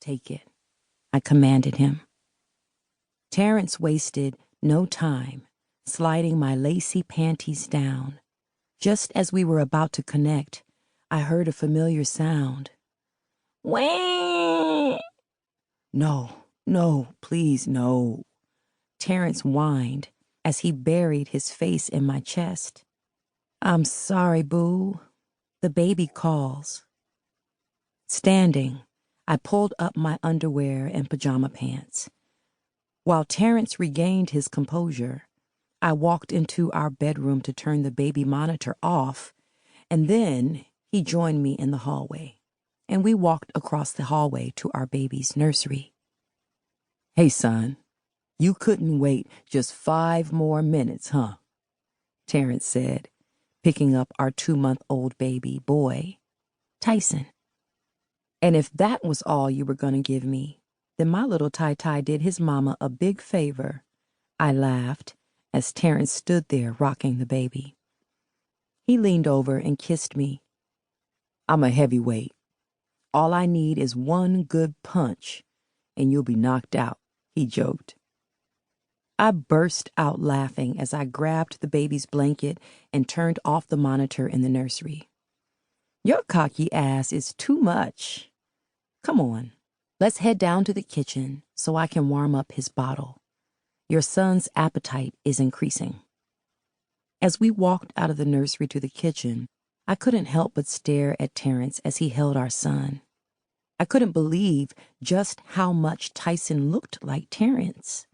"Take it," I commanded him. Terrence wasted no time sliding my lacy panties down. Just as we were about to connect, I heard a familiar sound. Wah! No, please, no. Terrence whined as he buried his face in my chest. "I'm sorry, boo. The baby calls." Standing, I pulled up my underwear and pajama pants. While Terrence regained his composure, I walked into our bedroom to turn the baby monitor off, and then he joined me in the hallway, and we walked across the hallway to our baby's nursery. "Hey, son, you couldn't wait just 5 more minutes, huh?" Terrence said, picking up our 2-month-old baby boy, Tyson. "And if that was all you were going to give me, then my little Ty-Ty did his mama a big favor," I laughed as Terrence stood there rocking the baby. He leaned over and kissed me. "I'm a heavyweight. All I need is one good punch, and you'll be knocked out," he joked. I burst out laughing as I grabbed the baby's blanket and turned off the monitor in the nursery. "Your cocky ass is too much. Come on, let's head down to the kitchen so I can warm up his bottle. Your son's appetite is increasing." As we walked out of the nursery to the kitchen, I couldn't help but stare at Terrence as he held our son. I couldn't believe just how much Tyson looked like Terrence.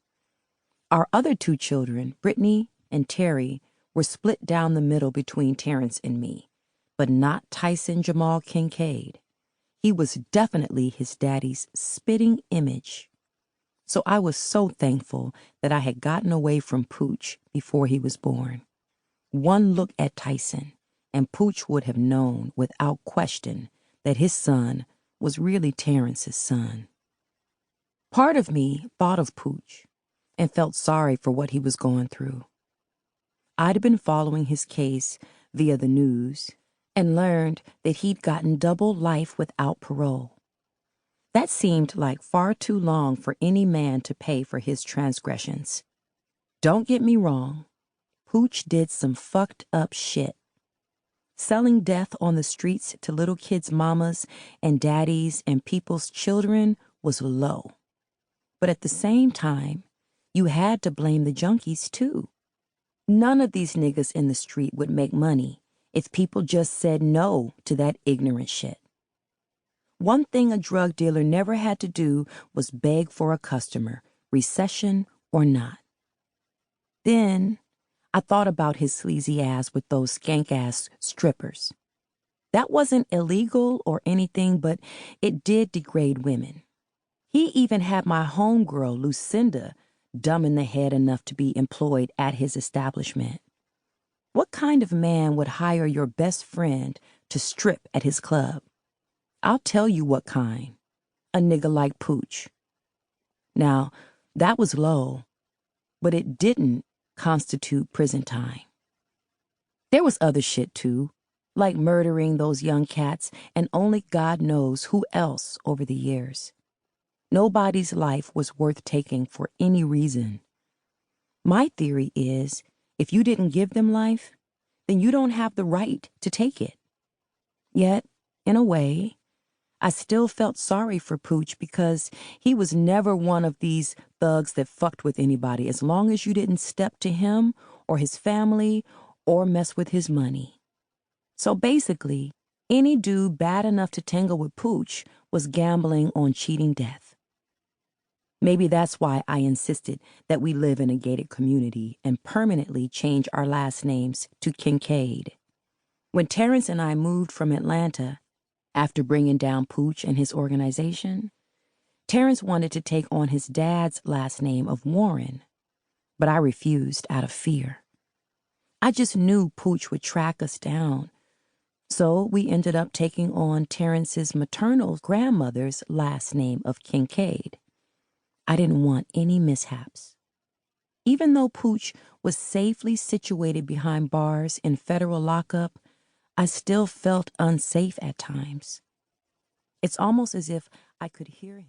Our other 2 children, Brittany and Terry, were split down the middle between Terrence and me, but not Tyson Jamal Kincaid. He was definitely his daddy's spitting image. So I was so thankful that I had gotten away from Pooch before he was born. One look at Tyson, and Pooch would have known without question that his son was really Terrence's son. Part of me thought of Pooch and felt sorry for what he was going through. I'd been following his case via the news and learned that he'd gotten double life without parole. That seemed like far too long for any man to pay for his transgressions. Don't get me wrong, Pooch did some fucked up shit. Selling death on the streets to little kids' mamas and daddies and people's children was low. But at the same time, you had to blame the junkies too. None of these niggas in the street would make money if people just said no to that ignorant shit. One thing a drug dealer never had to do was beg for a customer, recession or not. Then I thought about his sleazy ass with those skank-ass strippers. That wasn't illegal or anything, but it did degrade women. He even had my homegirl, Lucinda, dumb in the head enough to be employed at his establishment. What kind of man would hire your best friend to strip at his club? I'll tell you what kind. A nigga like Pooch. Now, that was low, but it didn't constitute prison time. There was other shit too, like murdering those young cats and only God knows who else over the years. Nobody's life was worth taking for any reason. My theory is, if you didn't give them life, then you don't have the right to take it. Yet, in a way, I still felt sorry for Pooch because he was never one of these thugs that fucked with anybody as long as you didn't step to him or his family or mess with his money. So basically, any dude bad enough to tangle with Pooch was gambling on cheating death. Maybe that's why I insisted that we live in a gated community and permanently change our last names to Kincaid. When Terrence and I moved from Atlanta, after bringing down Pooch and his organization, Terrence wanted to take on his dad's last name of Warren, but I refused out of fear. I just knew Pooch would track us down, so we ended up taking on Terrence's maternal grandmother's last name of Kincaid. I didn't want any mishaps. Even though Pooch was safely situated behind bars in federal lockup, I still felt unsafe at times. It's almost as if I could hear him.